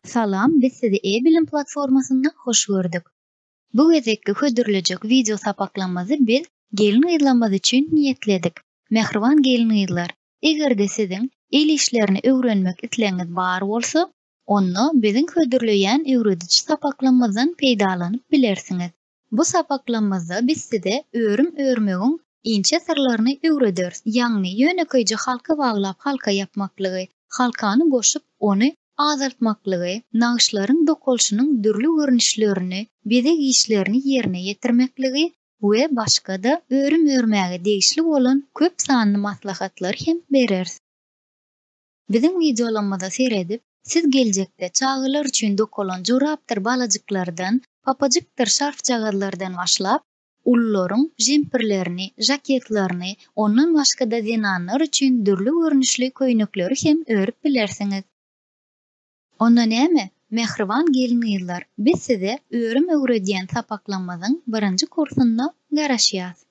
Salam, biz sizi e-bilim platformasyndan hoş gördük. Bu gezekki hödürlejek video sapaklanmazy biz gelin ýylanmaz üçin niýetledik. Mehriban gelin ýylar, egerde siziň el işlerini öwrenmek itleňiz bar bolsa, onu biziň hödürleýän öwredici sapaklanmazdan peýdalanyp bilersiňiz. Bu sapaklanmazda biz size öwrüm öwrmegiň inçe sırlaryny öwrederiz. Ýagny ýönekeýje halka baglap halka yapmaklygy, halkany goşup ony azaltmaklygy, nagyşlaryň dokolşynyň dürli görnüşlerini, bezek işlerini ýerine ýetirmekligi we başga da öwrüm öwrmäge degişli bolan köp sanly maslahatlar hem bereriz. Biziň videolarymyza seredip, siz geljekde çağılar üçin dokulan jorapdyr balajyklardan, papajykdyr şarfçagadlardan başlap, ullaryň jemperlerini, jaketlaryny, ondan başga da zenanlar üçin dürli görnüşli köýnekleri hem örüp bilersiňiz. Onda näme? Mehriban gelin ýylar, biz size öwrüm öwredýän sapaklanmazyň birinji kursunda garaşýas.